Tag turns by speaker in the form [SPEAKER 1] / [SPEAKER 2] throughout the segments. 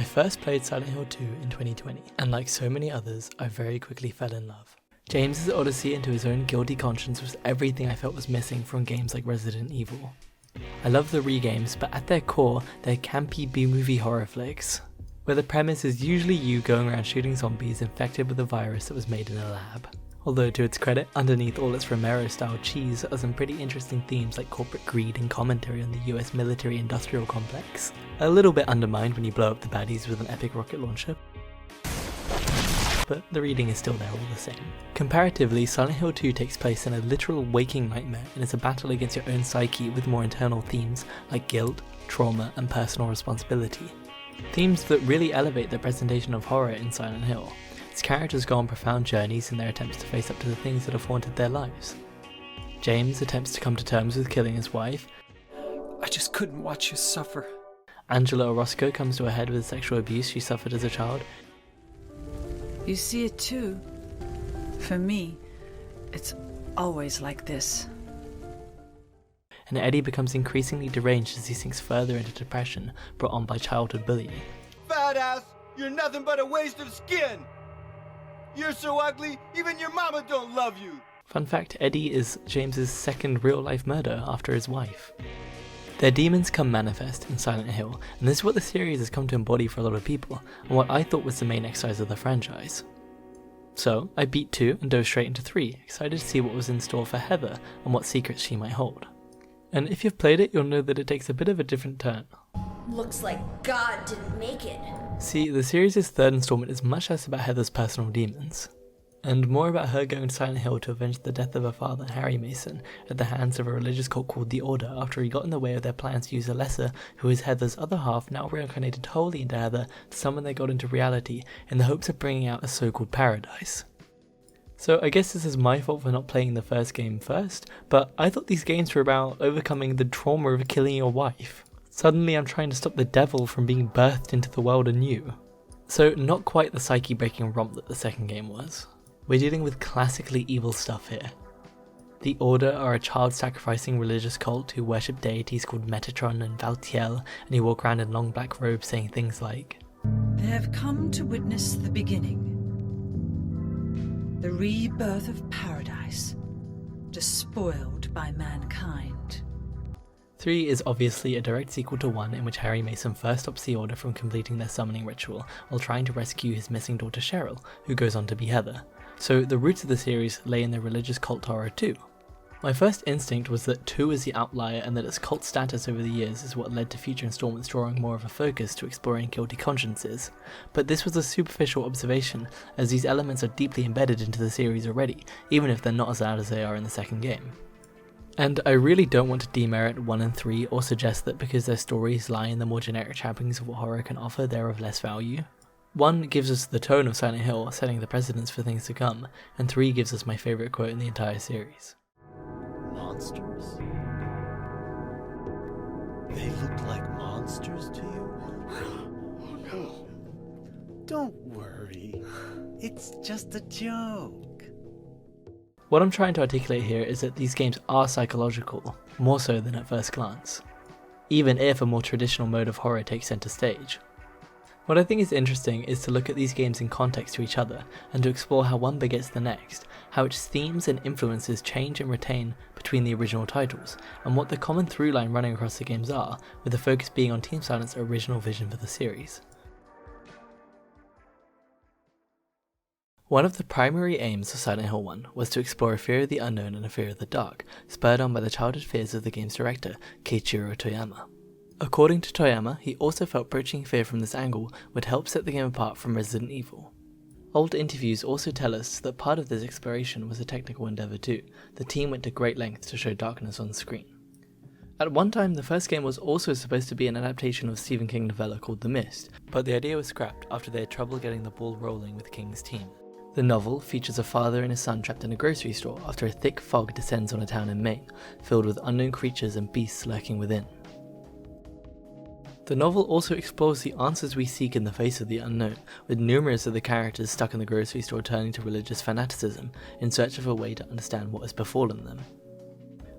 [SPEAKER 1] I first played Silent Hill 2 in 2020, and like so many others, I very quickly fell in love. James's odyssey into his own guilty conscience was everything I felt was missing from games like Resident Evil. I love the re-games, but at their core, they're campy B-movie horror flicks, where the premise is usually you going around shooting zombies infected with a virus that was made in a lab. Although to its credit, underneath all its Romero-style cheese are some pretty interesting themes like corporate greed and commentary on the US military-industrial complex. A little bit undermined when you blow up the baddies with an epic rocket launcher, but the reading is still there all the same. Comparatively, Silent Hill 2 takes place in a literal waking nightmare and is a battle against your own psyche with more internal themes like guilt, trauma, and personal responsibility. Themes that really elevate the presentation of horror in Silent Hill. Its characters go on profound journeys in their attempts to face up to the things that have haunted their lives. James attempts to come to terms with killing his wife.
[SPEAKER 2] I just couldn't watch you suffer.
[SPEAKER 1] Angela Orozco comes to a head with sexual abuse she suffered as a child.
[SPEAKER 3] You see it too. For me, it's always like this.
[SPEAKER 1] And Eddie becomes increasingly deranged as he sinks further into depression brought on by childhood bullying.
[SPEAKER 4] Fat ass, you're nothing but a waste of skin! You're so ugly, even your mama don't love you!
[SPEAKER 1] Fun fact, Eddie is James's second real-life murder after his wife. Their demons come manifest in Silent Hill, and this is what the series has come to embody for a lot of people, and what I thought was the main exercise of the franchise. So, I beat 2 and dove straight into 3, excited to see what was in store for Heather and what secrets she might hold. And if you've played it, you'll know that it takes a bit of a different turn.
[SPEAKER 5] Looks like God didn't make it.
[SPEAKER 1] See, the series' third installment is much less about Heather's personal demons, and more about her going to Silent Hill to avenge the death of her father, Harry Mason, at the hands of a religious cult called the Order after he got in the way of their plans to use Alessa, who is Heather's other half, now reincarnated wholly into Heather, to summon their god into reality in the hopes of bringing out a so-called paradise. So I guess this is my fault for not playing the first game first, but I thought these games were about overcoming the trauma of killing your wife. Suddenly I'm trying to stop the devil from being birthed into the world anew. So not quite the psyche-breaking romp that the second game was. We're dealing with classically evil stuff here. The Order are a child-sacrificing religious cult who worship deities called Metatron and Valtiel, and who walk around in long black robes saying things like,
[SPEAKER 3] They have come to witness the beginning. The rebirth of paradise, despoiled by mankind.
[SPEAKER 1] 3 is obviously a direct sequel to 1 in which Harry Mason first stops the Order from completing their summoning ritual while trying to rescue his missing daughter Cheryl, who goes on to be Heather. So the roots of the series lay in the religious cult horror too. My first instinct was that 2 is the outlier and that its cult status over the years is what led to future installments drawing more of a focus to exploring guilty consciences, but this was a superficial observation as these elements are deeply embedded into the series already, even if they're not as loud as they are in the second game. And I really don't want to demerit 1 and 3 or suggest that because their stories lie in the more generic trappings of what horror can offer, they're of less value. 1 gives us the tone of Silent Hill, setting the precedents for things to come, and 3 gives us my favourite quote in the entire series.
[SPEAKER 4] Monsters? They look like monsters to you? Oh no. Don't worry. It's just a joke.
[SPEAKER 1] What I'm trying to articulate here is that these games are psychological, more so than at first glance, even if a more traditional mode of horror takes centre stage. What I think is interesting is to look at these games in context to each other, and to explore how one begets the next, how its themes and influences change and retain between the original titles, and what the common through line running across the games are, with the focus being on Team Silent's original vision for the series. One of the primary aims of Silent Hill 1 was to explore a fear of the unknown and a fear of the dark, spurred on by the childhood fears of the game's director, Keiichiro Toyama. According to Toyama, he also felt approaching fear from this angle would help set the game apart from Resident Evil. Old interviews also tell us that part of this exploration was a technical endeavour too. The team went to great lengths to show darkness on screen. At one time, the first game was also supposed to be an adaptation of Stephen King novella called The Mist, but the idea was scrapped after they had trouble getting the ball rolling with King's team. The novel features a father and his son trapped in a grocery store after a thick fog descends on a town in Maine, filled with unknown creatures and beasts lurking within. The novel also explores the answers we seek in the face of the unknown, with numerous of the characters stuck in the grocery store turning to religious fanaticism in search of a way to understand what has befallen them.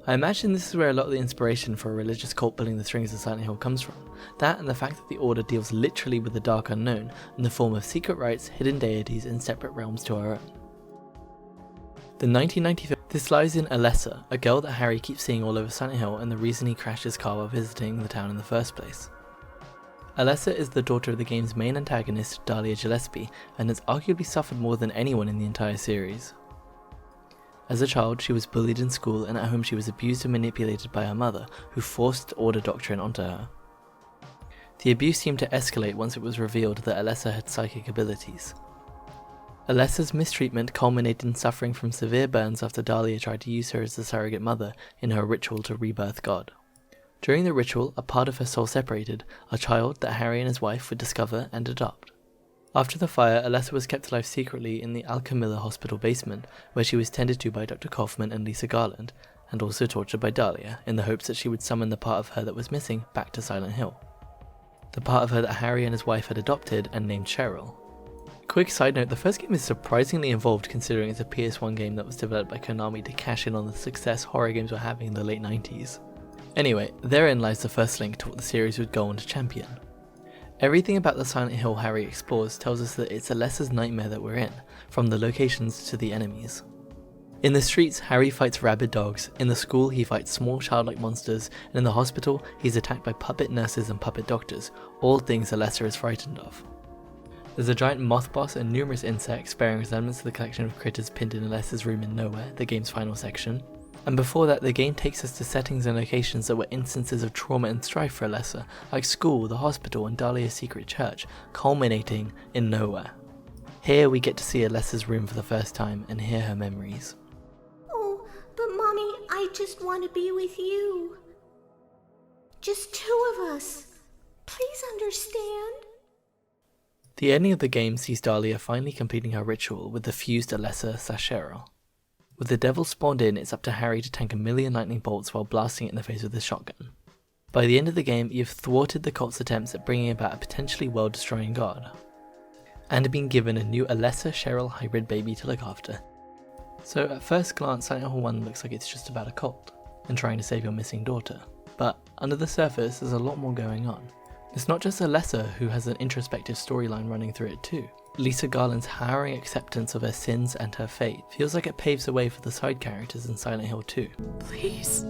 [SPEAKER 1] I imagine this is where a lot of the inspiration for a religious cult pulling the strings of Silent Hill comes from. That and the fact that the Order deals literally with the dark unknown in the form of secret rites, hidden deities, and separate realms to our own. The 1995. This lies in Alessa, a girl that Harry keeps seeing all over Silent Hill and the reason he crashed his car while visiting the town in the first place. Alessa is the daughter of the game's main antagonist, Dahlia Gillespie, and has arguably suffered more than anyone in the entire series. As a child, she was bullied in school, and at home she was abused and manipulated by her mother, who forced Order doctrine onto her. The abuse seemed to escalate once it was revealed that Alessa had psychic abilities. Alessa's mistreatment culminated in suffering from severe burns after Dahlia tried to use her as a surrogate mother in her ritual to rebirth God. During the ritual, a part of her soul separated, a child that Harry and his wife would discover and adopt. After the fire, Alessa was kept alive secretly in the Alchemilla Hospital basement, where she was tended to by Dr. Kaufman and Lisa Garland, and also tortured by Dahlia, in the hopes that she would summon the part of her that was missing back to Silent Hill. The part of her that Harry and his wife had adopted and named Cheryl. Quick side note, the first game is surprisingly involved considering it's a PS1 game that was developed by Konami to cash in on the success horror games were having in the late 90s. Anyway, therein lies the first link to what the series would go on to champion. Everything about the Silent Hill Harry explores tells us that it's Alessa's nightmare that we're in, from the locations to the enemies. In the streets, Harry fights rabid dogs, in the school he fights small childlike monsters, and in the hospital he's attacked by puppet nurses and puppet doctors, all things Alessa is frightened of. There's a giant moth boss and numerous insects bearing resemblance to the collection of critters pinned in Alessa's room in Nowhere, the game's final section. And before that, the game takes us to settings and locations that were instances of trauma and strife for Alessa, like school, the hospital, and Dahlia's secret church, culminating in Nowhere. Here we get to see Alessa's room for the first time and hear her memories.
[SPEAKER 5] Oh, but Mommy, I just want to be with you. Just two of us. Please understand.
[SPEAKER 1] The ending of the game sees Dahlia finally completing her ritual with the fused Alessa/Cheryl. With the devil spawned in, it's up to Harry to tank 1,000,000 lightning bolts while blasting it in the face with his shotgun. By the end of the game, you've thwarted the cult's attempts at bringing about a potentially world-destroying god, and been given a new Alessa-Cheryl hybrid baby to look after. So at first glance, Silent Hill 1 looks like it's just about a cult, and trying to save your missing daughter. But under the surface, there's a lot more going on. It's not just Alessa who has an introspective storyline running through it too. Lisa Garland's harrowing acceptance of her sins and her fate feels like it paves the way for the side characters in Silent Hill 2.
[SPEAKER 3] Please.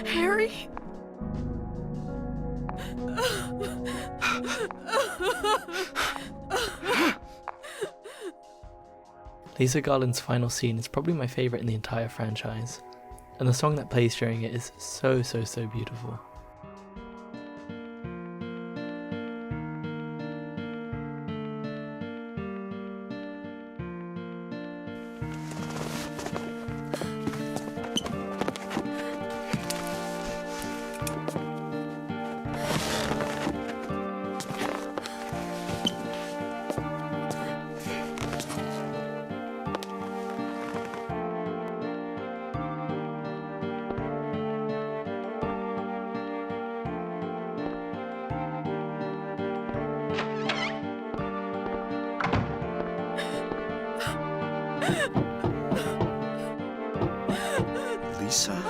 [SPEAKER 3] Harry?
[SPEAKER 1] Lisa Garland's final scene is probably my favourite in the entire franchise, and the song that plays during it is so beautiful.
[SPEAKER 2] Lisa?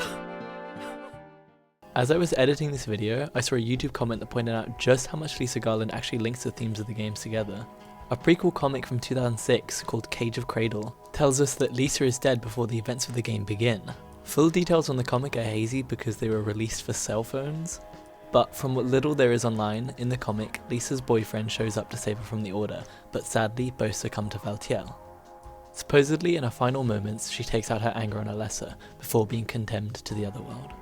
[SPEAKER 1] As I was editing this video, I saw a YouTube comment that pointed out just how much Lisa Garland actually links the themes of the games together. A prequel comic from 2006 called Cage of Cradle tells us that Lisa is dead before the events of the game begin. Full details on the comic are hazy because they were released for cell phones, but from what little there is online, in the comic, Lisa's boyfriend shows up to save her from the Order, but sadly both succumb to Valtiel. Supposedly in her final moments, she takes out her anger on Alessa before being condemned to the other world.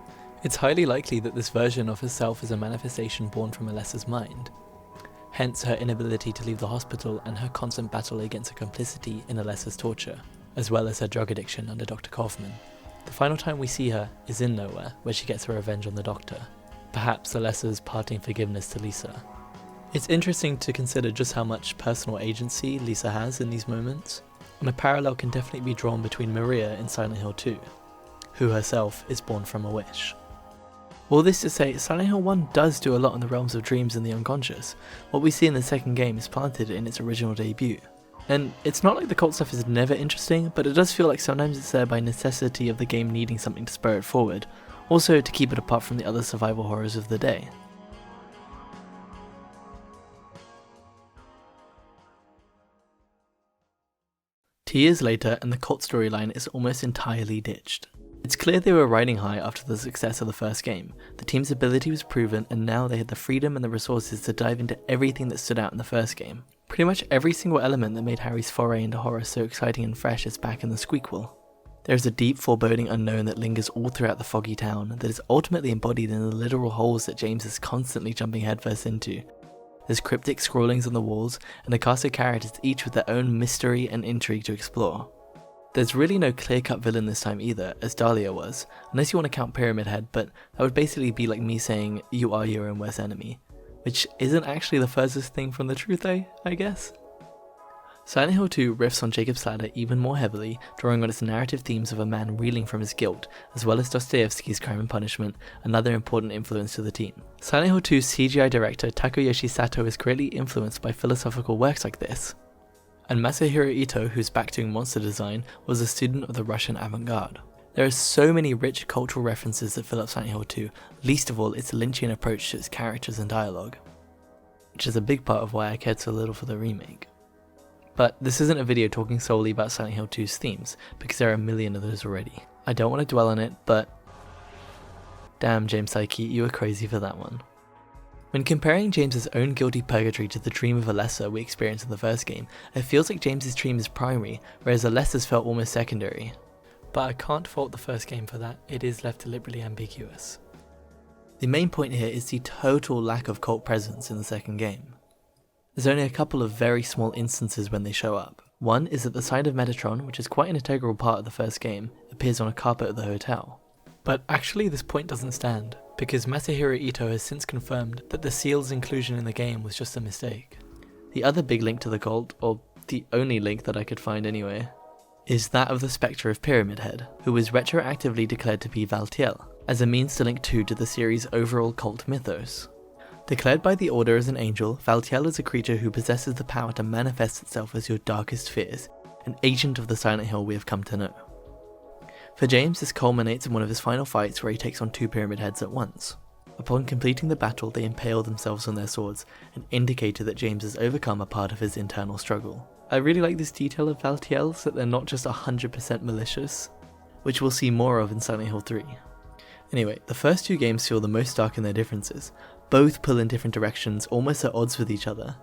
[SPEAKER 1] It's highly likely that this version of herself is a manifestation born from Alessa's mind, hence her inability to leave the hospital and her constant battle against her complicity in Alessa's torture, as well as her drug addiction under Dr. Kaufman. The final time we see her is in Nowhere, where she gets her revenge on the Doctor, perhaps Alessa's parting forgiveness to Lisa. It's interesting to consider just how much personal agency Lisa has in these moments, and a parallel can definitely be drawn between Maria in Silent Hill 2, who herself is born from a wish. All this to say, Silent Hill 1 does do a lot in the realms of dreams and the unconscious. What we see in the second game is planted in its original debut. And it's not like the cult stuff is never interesting, but it does feel like sometimes it's there by necessity of the game needing something to spur it forward, also to keep it apart from the other survival horrors of the day. Two years later, and the cult storyline is almost entirely ditched. It's clear they were riding high after the success of the first game. The team's ability was proven, and now they had the freedom and the resources to dive into everything that stood out in the first game. Pretty much every single element that made Harry's foray into horror so exciting and fresh is back in the squeakquel. There is a deep foreboding unknown that lingers all throughout the foggy town that is ultimately embodied in the literal holes that James is constantly jumping headfirst into. There's cryptic scrawlings on the walls, and a cast of characters each with their own mystery and intrigue to explore. There's really no clear-cut villain this time either, as Dahlia was, unless you want to count Pyramid Head, but that would basically be like me saying, you are your own worst enemy. Which isn't actually the furthest thing from the truth, I guess? Silent Hill 2 riffs on Jacob's Ladder even more heavily, drawing on its narrative themes of a man reeling from his guilt, as well as Dostoevsky's Crime and Punishment, another important influence to the team. Silent Hill 2's CGI director Takeyoshi Sato is greatly influenced by philosophical works like this. And Masahiro Ito, who's back doing monster design, was a student of the Russian avant-garde. There are so many rich cultural references that fill up Silent Hill 2, least of all its Lynchian approach to its characters and dialogue, which is a big part of why I cared so little for the remake. But this isn't a video talking solely about Silent Hill 2's themes, because there are a million of those already. I don't want to dwell on it, but damn James Psyche, you were crazy for that one. When comparing James's own guilty purgatory to the dream of Alessa we experienced in the first game, it feels like James's dream is primary, whereas Alessa's felt almost secondary. But I can't fault the first game for that, it is left deliberately ambiguous. The main point here is the total lack of cult presence in the second game. There's only a couple of very small instances when they show up. One is that the sign of Metatron, which is quite an integral part of the first game, appears on a carpet at the hotel. But actually this point doesn't stand, because Masahiro Ito has since confirmed that the seal's inclusion in the game was just a mistake. The other big link to the cult, or the only link that I could find anyway, is that of the spectre of Pyramid Head, who was retroactively declared to be Valtiel, as a means to link 2 to the series' overall cult mythos. Declared by the Order as an angel, Valtiel is a creature who possesses the power to manifest itself as your darkest fears, an agent of the Silent Hill we have come to know. For James, this culminates in one of his final fights where he takes on 2 Pyramid Heads at once. Upon completing the battle, they impale themselves on their swords, an indicator that James has overcome a part of his internal struggle. I really like this detail of Valtiel's, that they're not just 100% malicious, which we'll see more of in Silent Hill 3. Anyway, the first 2 games feel the most dark in their differences. Both pull in different directions, almost at odds with each other.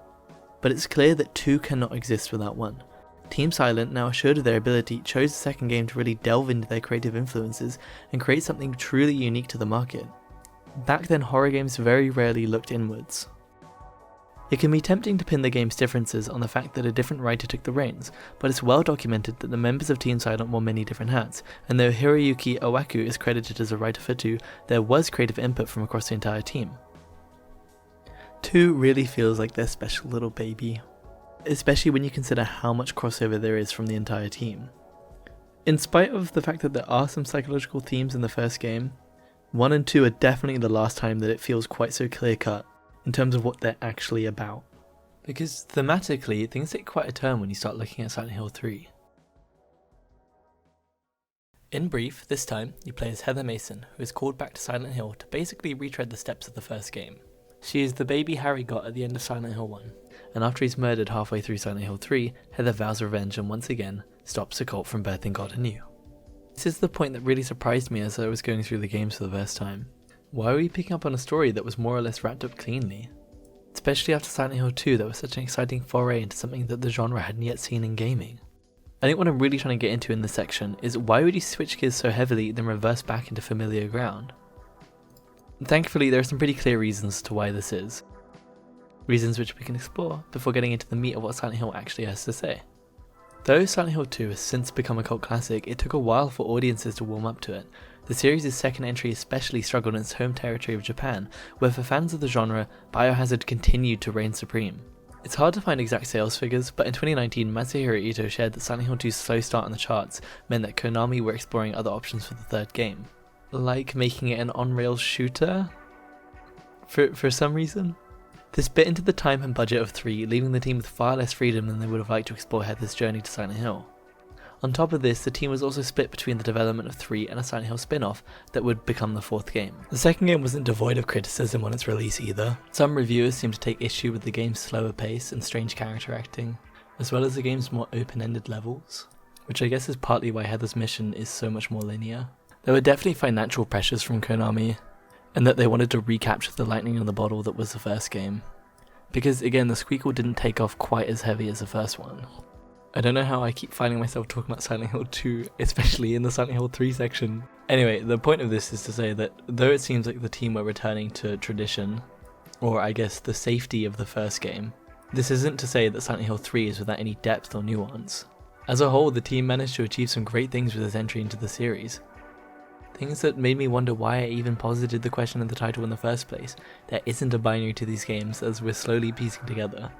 [SPEAKER 1] But it's clear that 2 cannot exist without 1. Team Silent, now assured of their ability, chose the second game to really delve into their creative influences and create something truly unique to the market. Back then, horror games very rarely looked inwards. It can be tempting to pin the game's differences on the fact that a different writer took the reins, but it's well documented that the members of Team Silent wore many different hats, and though Hiroyuki Owaku is credited as a writer for 2, there was creative input from across the entire team. 2 really feels like their special little baby, especially when you consider how much crossover there is from the entire team. In spite of the fact that there are some psychological themes in the first game, 1 and 2 are definitely the last time that it feels quite so clear-cut in terms of what they're actually about. Because thematically, things take quite a turn when you start looking at Silent Hill 3. In brief, this time, you play as Heather Mason, who is called back to Silent Hill to basically retread the steps of the first game. She is the baby Harry got at the end of Silent Hill 1, and after he's murdered halfway through Silent Hill 3, Heather vows revenge and once again, stops the cult from birthing God anew. This is the point that really surprised me as I was going through the games for the first time. Why were we picking up on a story that was more or less wrapped up cleanly? Especially after Silent Hill 2 that was such an exciting foray into something that the genre hadn't yet seen in gaming. I think what I'm really trying to get into in this section is why would you switch gears so heavily then reverse back into familiar ground? Thankfully, there are some pretty clear reasons to why this is. Reasons which we can explore before getting into the meat of what Silent Hill actually has to say. Though Silent Hill 2 has since become a cult classic, it took a while for audiences to warm up to it. The series' second entry especially struggled in its home territory of Japan, where for fans of the genre, Biohazard continued to reign supreme. It's hard to find exact sales figures, but in 2019, Masahiro Ito shared that Silent Hill 2's slow start on the charts meant that Konami were exploring other options for the third game. Like making it an on-rails shooter? For some reason? This bit into the time and budget of 3, leaving the team with far less freedom than they would have liked to explore Heather's journey to Silent Hill. On top of this, the team was also split between the development of 3 and a Silent Hill spin-off that would become the 4th game. The second game wasn't devoid of criticism on its release either. Some reviewers seemed to take issue with the game's slower pace and strange character acting, as well as the game's more open-ended levels, which I guess is partly why Heather's mission is so much more linear. There were definitely financial pressures from Konami, and that they wanted to recapture the lightning in the bottle that was the first game. Because again, the squeakle didn't take off quite as heavy as the first one. I don't know how I keep finding myself talking about Silent Hill 2, especially in the Silent Hill 3 section. Anyway, the point of this is to say that though it seems like the team were returning to tradition, or I guess the safety of the first game, this isn't to say that Silent Hill 3 is without any depth or nuance. As a whole, the team managed to achieve some great things with its entry into the series. Things that made me wonder why I even posited the question in the title in the first place. There isn't a binary to these games, as we're slowly piecing together.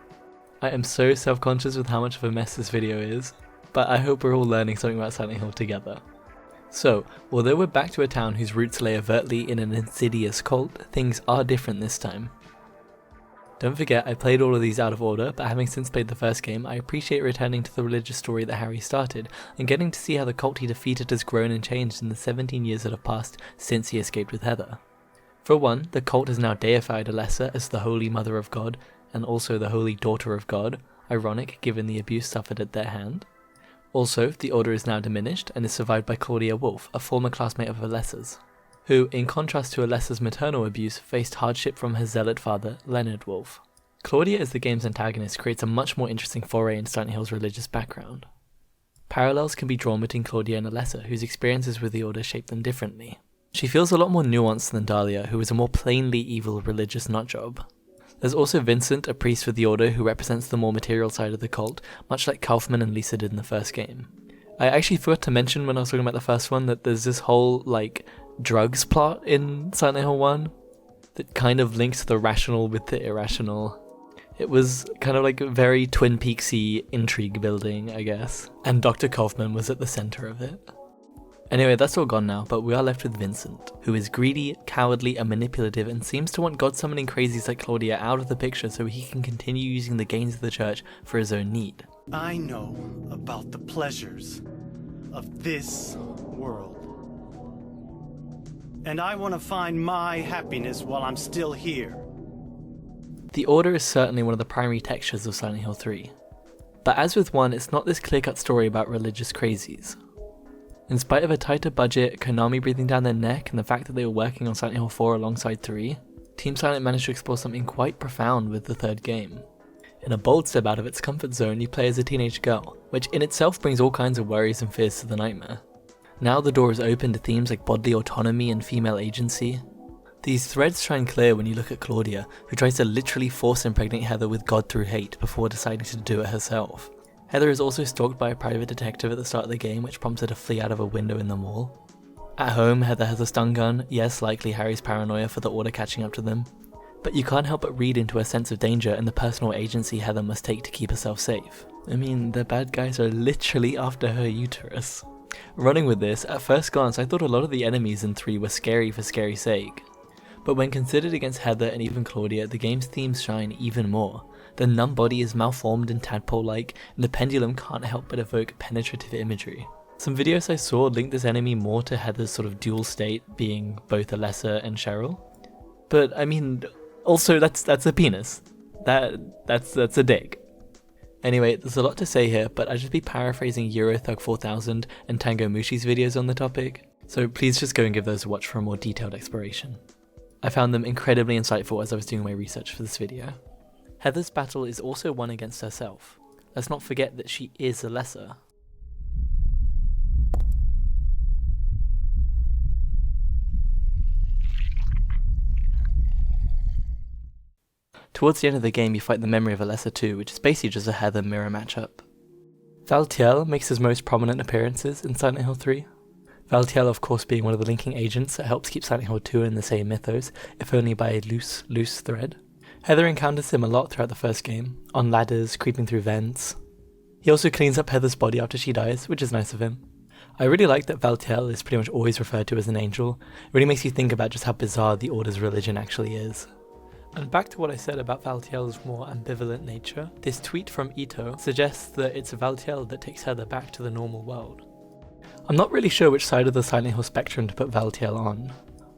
[SPEAKER 1] I am so self-conscious with how much of a mess this video is, but I hope we're all learning something about Silent Hill together. So, although we're back to a town whose roots lay overtly in an insidious cult, things are different this time. Don't forget, I played all of these out of order, but having since played the first game, I appreciate returning to the religious story that Harry started, and getting to see how the cult he defeated has grown and changed in the 17 years that have passed since he escaped with Heather. For one, the cult has now deified Alessa as the Holy Mother of God, and also the Holy Daughter of God, ironic given the abuse suffered at their hand. Also, the order is now diminished, and is survived by Claudia Wolf, a former classmate of Alessa's, who, in contrast to Alessa's maternal abuse, faced hardship from her zealot father, Leonard Wolf. Claudia as the game's antagonist creates a much more interesting foray into Silent Hill's religious background. Parallels can be drawn between Claudia and Alessa, whose experiences with the order shape them differently. She feels a lot more nuanced than Dahlia, who is a more plainly evil religious nutjob. There's also Vincent, a priest for the order who represents the more material side of the cult, much like Kaufman and Lisa did in the first game. I actually forgot to mention when I was talking about the first one that there's this whole, drugs plot in Silent Hill 1 that kind of links the rational with the irrational. It was kind of like a very Twin Peaksy intrigue building, I guess, and Dr. Kaufman was at the center of it. Anyway, that's all gone now, but we are left with Vincent, who is greedy, cowardly, and manipulative, and seems to want god-summoning crazies like Claudia out of the picture so he can continue using the gains of the church for his own need.
[SPEAKER 4] I know about the pleasures of this world. And I want to find my happiness while I'm still here.
[SPEAKER 1] The Order is certainly one of the primary textures of Silent Hill 3. But as with 1, it's not this clear-cut story about religious crazies. In spite of a tighter budget, Konami breathing down their neck, and the fact that they were working on Silent Hill 4 alongside 3, Team Silent managed to explore something quite profound with the third game. In a bold step out of its comfort zone, you play as a teenage girl, which in itself brings all kinds of worries and fears to the nightmare. Now the door is open to themes like bodily autonomy and female agency. These threads shine clear when you look at Claudia, who tries to literally force impregnate Heather with God through hate before deciding to do it herself. Heather is also stalked by a private detective at the start of the game, which prompts her to flee out of a window in the mall. At home, Heather has a stun gun, yes, likely Harry's paranoia for the Order catching up to them. But you can't help but read into a sense of danger and the personal agency Heather must take to keep herself safe. I mean, the bad guys are literally after her uterus. Running with this, at first glance I thought a lot of the enemies in 3 were scary for scary's sake. But when considered against Heather and even Claudia, the game's themes shine even more. The numb body is malformed and tadpole-like, and the pendulum can't help but evoke penetrative imagery. Some videos I saw linked this enemy more to Heather's sort of dual state, being both Alessa and Cheryl. But I mean, also that's a penis. That's a dick. Anyway, there's a lot to say here, but I'll just be paraphrasing Eurothug 4000 and Tango Mushi's videos on the topic, so please just go and give those a watch for a more detailed exploration. I found them incredibly insightful as I was doing my research for this video. Heather's battle is also one against herself. Let's not forget that she is Alessa. Towards the end of the game you fight the memory of Alessa 2, which is basically just a Heather mirror matchup. Valtiel makes his most prominent appearances in Silent Hill 3. Valtiel of course being one of the linking agents that helps keep Silent Hill 2 in the same mythos, if only by a loose thread. Heather encounters him a lot throughout the first game, on ladders, creeping through vents. He also cleans up Heather's body after she dies, which is nice of him. I really like that Valtiel is pretty much always referred to as an angel. It really makes you think about just how bizarre the Order's religion actually is. And back to what I said about Valtiel's more ambivalent nature, this tweet from Ito suggests that it's Valtiel that takes Heather back to the normal world. I'm not really sure which side of the Silent Hill spectrum to put Valtiel on.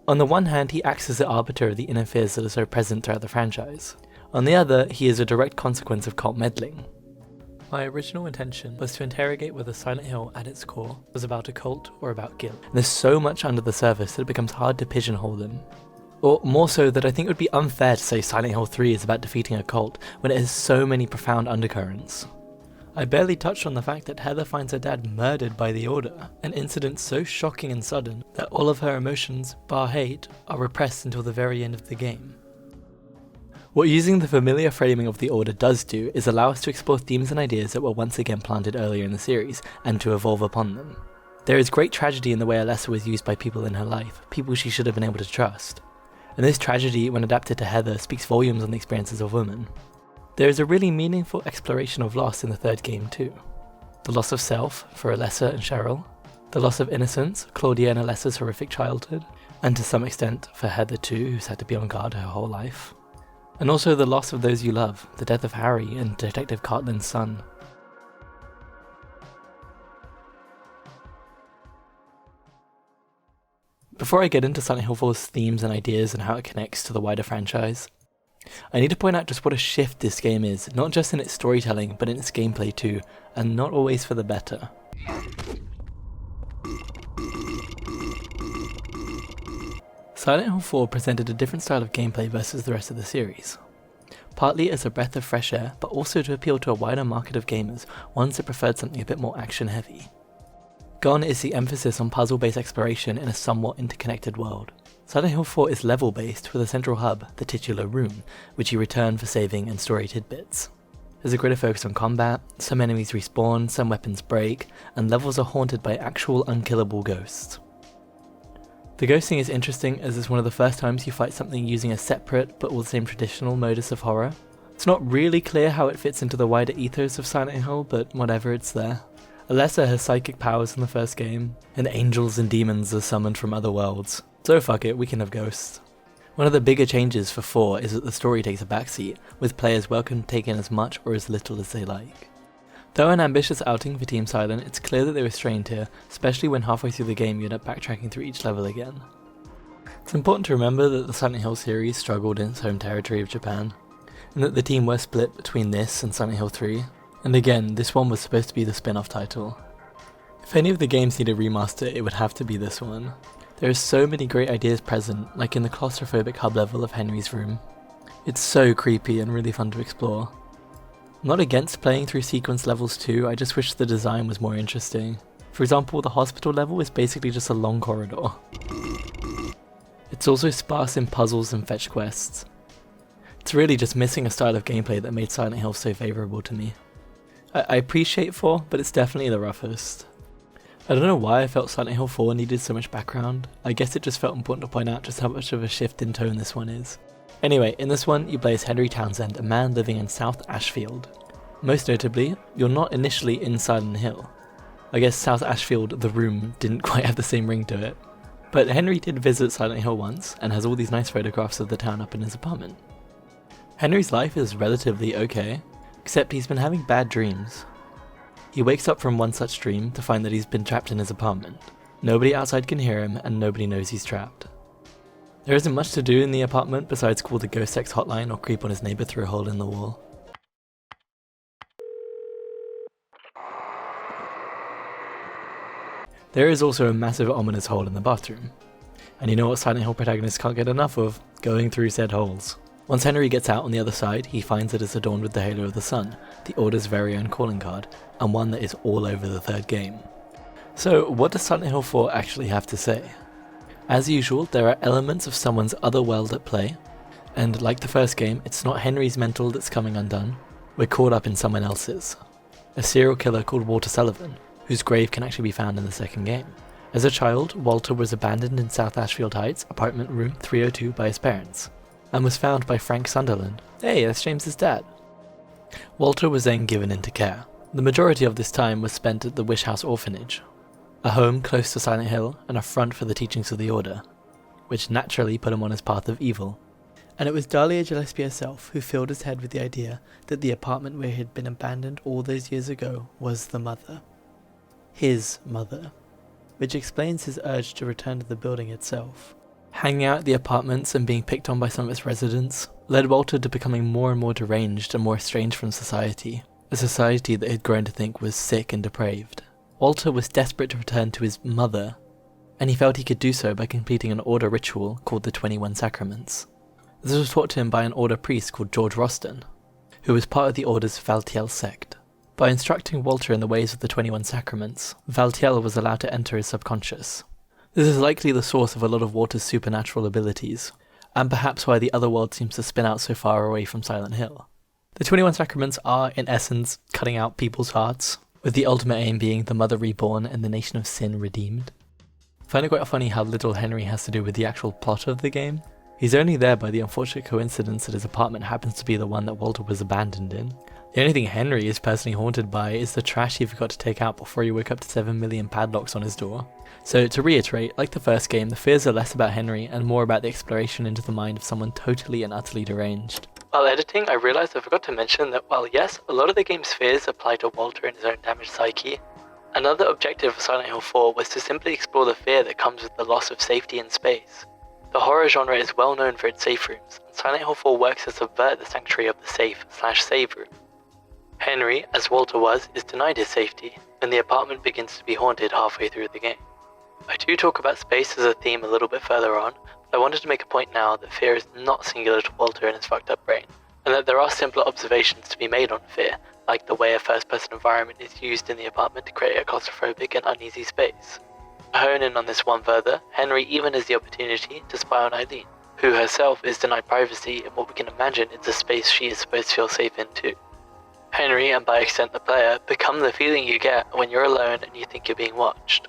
[SPEAKER 1] On the one hand, he acts as the arbiter of the inner fears that are so present throughout the franchise. On the other, he is a direct consequence of cult meddling. My original intention was to interrogate whether Silent Hill at its core was about a cult or about guilt. And there's so much under the surface that it becomes hard to pigeonhole them. Or more so that I think it would be unfair to say Silent Hill 3 is about defeating a cult when it has so many profound undercurrents. I barely touched on the fact that Heather finds her dad murdered by the Order, an incident so shocking and sudden that all of her emotions, bar hate, are repressed until the very end of the game. What using the familiar framing of the Order does do is allow us to explore themes and ideas that were once again planted earlier in the series, and to evolve upon them. There is great tragedy in the way Alessa was used by people in her life, people she should have been able to trust. And this tragedy, when adapted to Heather, speaks volumes on the experiences of women. There is a really meaningful exploration of loss in the third game too. The loss of self for Alessa and Cheryl, the loss of innocence, Claudia and Alessa's horrific childhood, and to some extent for Heather too, who's had to be on guard her whole life. And also the loss of those you love, the death of Harry and Detective Cartland's son. Before I get into Silent Hill 4's themes and ideas and how it connects to the wider franchise, I need to point out just what a shift this game is, not just in its storytelling, but in its gameplay too, and not always for the better. Silent Hill 4 presented a different style of gameplay versus the rest of the series. Partly as a breath of fresh air, but also to appeal to a wider market of gamers, ones that preferred something a bit more action heavy. Gone is the emphasis on puzzle-based exploration in a somewhat interconnected world. Silent Hill 4 is level-based with a central hub, the titular room, which you return for saving and story tidbits. There's a greater focus on combat, some enemies respawn, some weapons break, and levels are haunted by actual unkillable ghosts. The ghosting is interesting as it's one of the first times you fight something using a separate but all the same traditional modus of horror. It's not really clear how it fits into the wider ethos of Silent Hill, but whatever, it's there. Alessa has psychic powers in the first game, and angels and demons are summoned from other worlds. So fuck it, we can have ghosts. One of the bigger changes for 4 is that the story takes a backseat, with players welcome to take in as much or as little as they like. Though an ambitious outing for Team Silent, it's clear that they were strained here, especially when halfway through the game you end up backtracking through each level again. It's important to remember that the Silent Hill series struggled in its home territory of Japan, and that the team were split between this and Silent Hill 3, and again, this one was supposed to be the spin-off title. If any of the games need a remaster, it would have to be this one. There are so many great ideas present, like in the claustrophobic hub level of Henry's room. It's so creepy and really fun to explore. I'm not against playing through sequence levels too, I just wish the design was more interesting. For example, the hospital level is basically just a long corridor. It's also sparse in puzzles and fetch quests. It's really just missing a style of gameplay that made Silent Hill so favourable to me. I appreciate 4, but it's definitely the roughest. I don't know why I felt Silent Hill 4 needed so much background. I guess it just felt important to point out just how much of a shift in tone this one is. Anyway, in this one you play as Henry Townsend, a man living in South Ashfield. Most notably, you're not initially in Silent Hill. I guess South Ashfield, the room, didn't quite have the same ring to it. But Henry did visit Silent Hill once, and has all these nice photographs of the town up in his apartment. Henry's life is relatively okay, except he's been having bad dreams. He wakes up from one such dream to find that he's been trapped in his apartment. Nobody outside can hear him, and nobody knows he's trapped. There isn't much to do in the apartment besides call the ghost sex hotline or creep on his neighbour through a hole in the wall. There is also a massive ominous hole in the bathroom. And you know what Silent Hill protagonists can't get enough of? Going through said holes. Once Henry gets out on the other side, he finds that it's adorned with the Halo of the Sun, the Order's very own calling card, and one that is all over the third game. So what does Silent Hill 4 actually have to say? As usual, there are elements of someone's other world at play, and like the first game, it's not Henry's mental that's coming undone, we're caught up in someone else's. A serial killer called Walter Sullivan, whose grave can actually be found in the second game. As a child, Walter was abandoned in South Ashfield Heights, apartment room 302 by his parents, and was found by Frank Sunderland. Hey, that's James's dad. Walter was then given into care. The majority of this time was spent at the Wish House Orphanage, a home close to Silent Hill and a front for the teachings of the Order, which naturally put him on his path of evil. And it was Dahlia Gillespie herself who filled his head with the idea that the apartment where he had been abandoned all those years ago was the mother. His mother. Which explains his urge to return to the building itself. Hanging out at the apartments and being picked on by some of its residents led Walter to becoming more and more deranged and more estranged from society, a society that he had grown to think was sick and depraved. Walter was desperate to return to his mother, and he felt he could do so by completing an order ritual called the 21 Sacraments. This was taught to him by an order priest called George Roston, who was part of the order's Valtiel sect. By instructing Walter in the ways of the 21 Sacraments, Valtiel was allowed to enter his subconscious. This is likely the source of a lot of Walter's supernatural abilities, and perhaps why the other world seems to spin out so far away from Silent Hill. The 21 Sacraments are, in essence, cutting out people's hearts, with the ultimate aim being the mother reborn and the nation of sin redeemed. I find it quite funny how little Henry has to do with the actual plot of the game. He's only there by the unfortunate coincidence that his apartment happens to be the one that Walter was abandoned in. The only thing Henry is personally haunted by is the trash he forgot to take out before he woke up to 7 million padlocks on his door. So to reiterate, like the first game, the fears are less about Henry and more about the exploration into the mind of someone totally and utterly deranged. While editing, I realised I forgot to mention that while yes, a lot of the game's fears apply to Walter and his own damaged psyche, another objective of Silent Hill 4 was to simply explore the fear that comes with the loss of safety in space. The horror genre is well known for its safe rooms, and Silent Hill 4 works to subvert the sanctuary of the safe/save room. Henry, as Walter was, is denied his safety, and the apartment begins to be haunted halfway through the game. I do talk about space as a theme a little bit further on, but I wanted to make a point now that fear is not singular to Walter and his fucked up brain, and that there are simpler observations to be made on fear, like the way a first-person environment is used in the apartment to create a claustrophobic and uneasy space. To hone in on this one further, Henry even has the opportunity to spy on Eileen, who herself is denied privacy in what we can imagine is a space she is supposed to feel safe in too. Henry, and by extent the player, become the feeling you get when you're alone and you think you're being watched.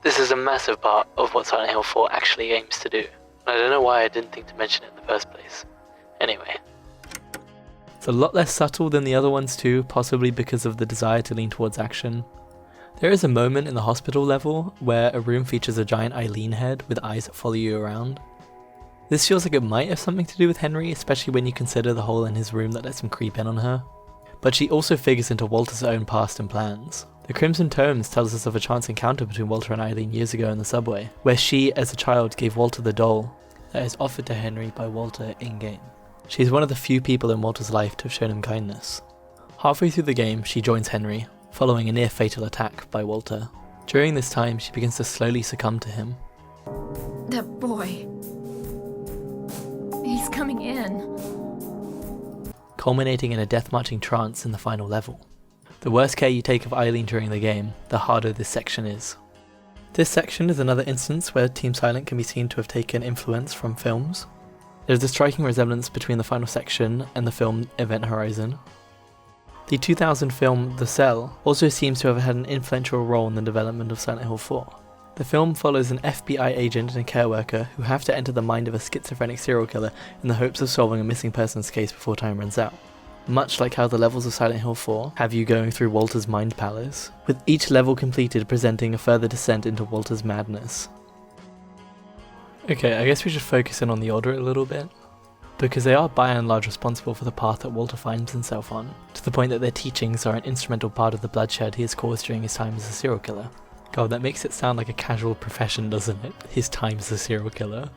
[SPEAKER 1] This is a massive part of what Silent Hill 4 actually aims to do, and I don't know why I didn't think to mention it in the first place. Anyway. It's a lot less subtle than the other ones too, possibly because of the desire to lean towards action. There is a moment in the hospital level where a room features a giant Eileen head with eyes that follow you around. This feels like it might have something to do with Henry, especially when you consider the hole in his room that lets him creep in on her. But she also figures into Walter's own past and plans. The Crimson Tomes tells us of a chance encounter between Walter and Eileen years ago in the subway, where she, as a child, gave Walter the doll that is offered to Henry by Walter in-game. She is one of the few people in Walter's life to have shown him kindness. Halfway through the game, she joins Henry, following a near-fatal attack by Walter. During this time, she begins to slowly succumb to him.
[SPEAKER 6] That boy. He's coming in.
[SPEAKER 1] Culminating in a death-marching trance in the final level. The worse care you take of Eileen during the game, the harder this section is. This section is another instance where Team Silent can be seen to have taken influence from films. There's a striking resemblance between the final section and the film Event Horizon. The 2000 film The Cell also seems to have had an influential role in the development of Silent Hill 4. The film follows an FBI agent and a care worker who have to enter the mind of a schizophrenic serial killer in the hopes of solving a missing persons case before time runs out. Much like how the levels of Silent Hill 4 have you going through Walter's mind palace, with each level completed presenting a further descent into Walter's madness. Okay, I guess we should focus in on the Order a little bit, because they are by and large responsible for the path that Walter finds himself on, to the point that their teachings are an instrumental part of the bloodshed he has caused during his time as a serial killer. God, that makes it sound like a casual profession, doesn't it? His time as a serial killer.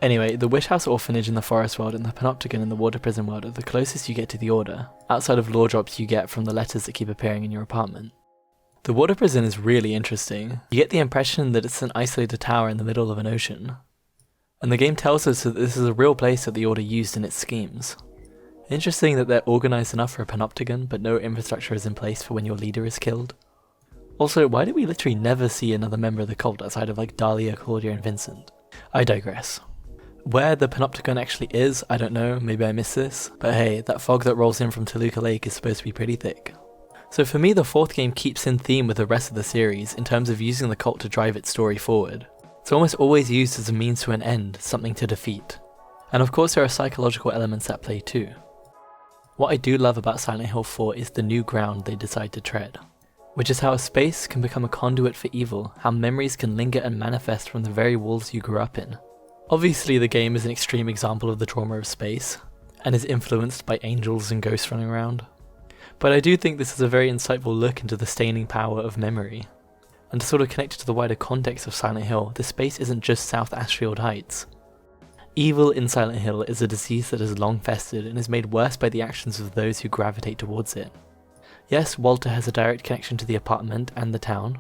[SPEAKER 1] Anyway, the Wish House Orphanage in the Forest World and the Panopticon in the Water Prison World are the closest you get to the Order, outside of lore drops you get from the letters that keep appearing in your apartment. The Water Prison is really interesting. You get the impression that it's an isolated tower in the middle of an ocean. And the game tells us that this is a real place that the Order used in its schemes. Interesting that they're organised enough for a Panopticon, but no infrastructure is in place for when your leader is killed. Also, why do we literally never see another member of the cult outside of like Dahlia, Claudia and Vincent? I digress. Where the Panopticon actually is, I don't know, maybe I missed this, but hey, that fog that rolls in from Toluca Lake is supposed to be pretty thick. So for me, the fourth game keeps in theme with the rest of the series in terms of using the cult to drive its story forward. It's almost always used as a means to an end, something to defeat. And of course there are psychological elements at play too. What I do love about Silent Hill 4 is the new ground they decide to tread, which is how a space can become a conduit for evil, how memories can linger and manifest from the very walls you grew up in. Obviously the game is an extreme example of the trauma of space, and is influenced by angels and ghosts running around. But I do think this is a very insightful look into the staining power of memory. And to sort of connect it to the wider context of Silent Hill, this space isn't just South Ashfield Heights. Evil in Silent Hill is a disease that has long festered and is made worse by the actions of those who gravitate towards it. Yes, Walter has a direct connection to the apartment and the town,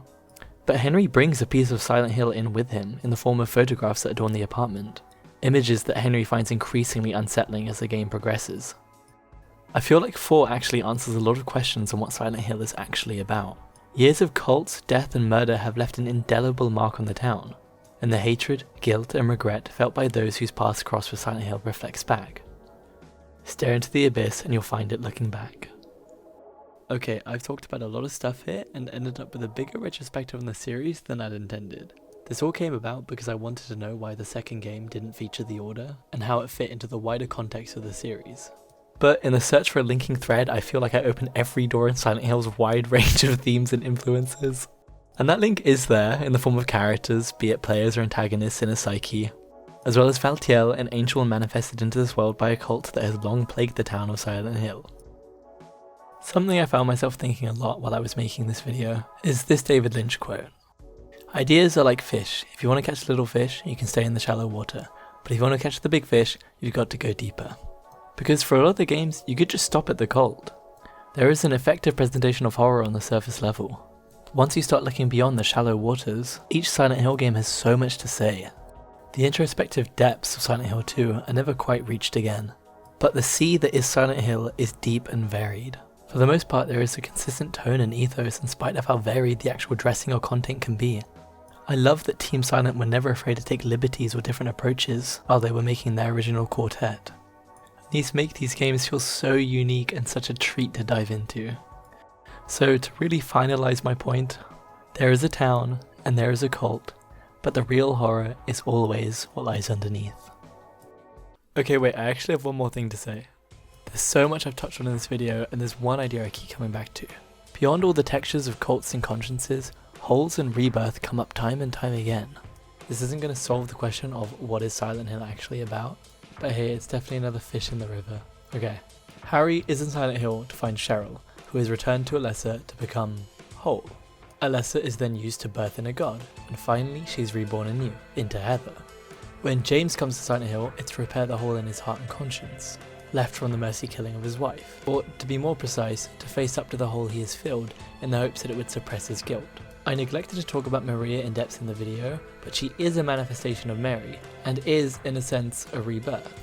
[SPEAKER 1] but Henry brings a piece of Silent Hill in with him in the form of photographs that adorn the apartment, images that Henry finds increasingly unsettling as the game progresses. I feel like 4 actually answers a lot of questions on what Silent Hill is actually about. Years of cults, death and murder have left an indelible mark on the town, and the hatred, guilt and regret felt by those whose paths cross with Silent Hill reflects back. Stare into the abyss and you'll find it looking back. Okay, I've talked about a lot of stuff here and ended up with a bigger retrospective on the series than I'd intended. This all came about because I wanted to know why the second game didn't feature the Order, and how it fit into the wider context of the series. But in the search for a linking thread, I feel like I opened every door in Silent Hill's wide range of themes and influences. And that link is there in the form of characters, be it players or antagonists in a psyche, as well as Valtiel, an angel manifested into this world by a cult that has long plagued the town of Silent Hill. Something I found myself thinking a lot while I was making this video is this David Lynch quote. Ideas are like fish. If you want to catch little fish, you can stay in the shallow water. But if you want to catch the big fish, you've got to go deeper. Because for a lot of the games, you could just stop at the cold. There is an effective presentation of horror on the surface level. Once you start looking beyond the shallow waters, each Silent Hill game has so much to say. The introspective depths of Silent Hill 2 are never quite reached again. But the sea that is Silent Hill is deep and varied. For the most part, there is a consistent tone and ethos in spite of how varied the actual dressing or content can be. I love that Team Silent were never afraid to take liberties or different approaches while they were making their original quartet. These make these games feel so unique and such a treat to dive into. So to really finalize my point, there is a town and there is a cult, but the real horror is always what lies underneath. Okay, wait, I actually have one more thing to say. There's so much I've touched on in this video, and there's one idea I keep coming back to. Beyond all the textures of cults and consciences, holes and rebirth come up time and time again. This isn't going to solve the question of what is Silent Hill actually about, but hey, it's definitely another fish in the river. Okay, Harry is in Silent Hill to find Cheryl, who is returned to Alessa to become whole. Alessa is then used to birth in a god, and finally she's reborn anew, into Heather. When James comes to Silent Hill, it's to repair the hole in his heart and conscience, left from the mercy killing of his wife, or to be more precise, to face up to the hole he has filled in the hopes that it would suppress his guilt. I neglected to talk about Maria in depth in the video, but she is a manifestation of Mary, and is, in a sense, a rebirth.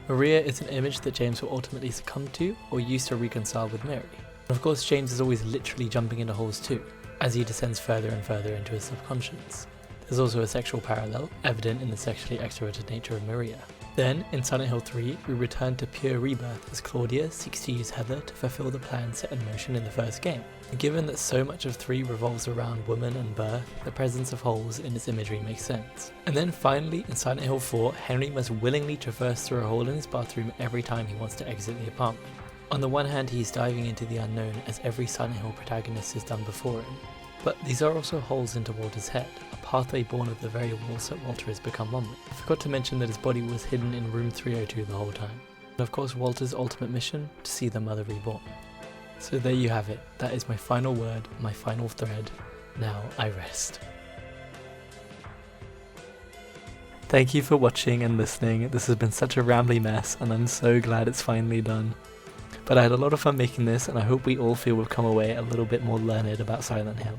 [SPEAKER 1] Maria is an image that James will ultimately succumb to, or use to reconcile with Mary. And of course James is always literally jumping into holes too, as he descends further and further into his subconscious. There's also a sexual parallel, evident in the sexually extroverted nature of Maria. Then, in Silent Hill 3, we return to pure rebirth as Claudia seeks to use Heather to fulfill the plan set in motion in the first game. And given that so much of 3 revolves around woman and birth, the presence of holes in its imagery makes sense. And then finally, in Silent Hill 4, Henry must willingly traverse through a hole in his bathroom every time he wants to exit the apartment. On the one hand, he's diving into the unknown as every Silent Hill protagonist has done before him. But these are also holes into Walter's head, a pathway born of the very walls that Walter has become one with. I forgot to mention that his body was hidden in room 302 the whole time. And of course Walter's ultimate mission, to see the mother reborn. So there you have it, that is my final word, my final thread. Now I rest. Thank you for watching and listening. This has been such a rambly mess and I'm so glad it's finally done. But I had a lot of fun making this and I hope we all feel we've come away a little bit more learned about Silent Hill.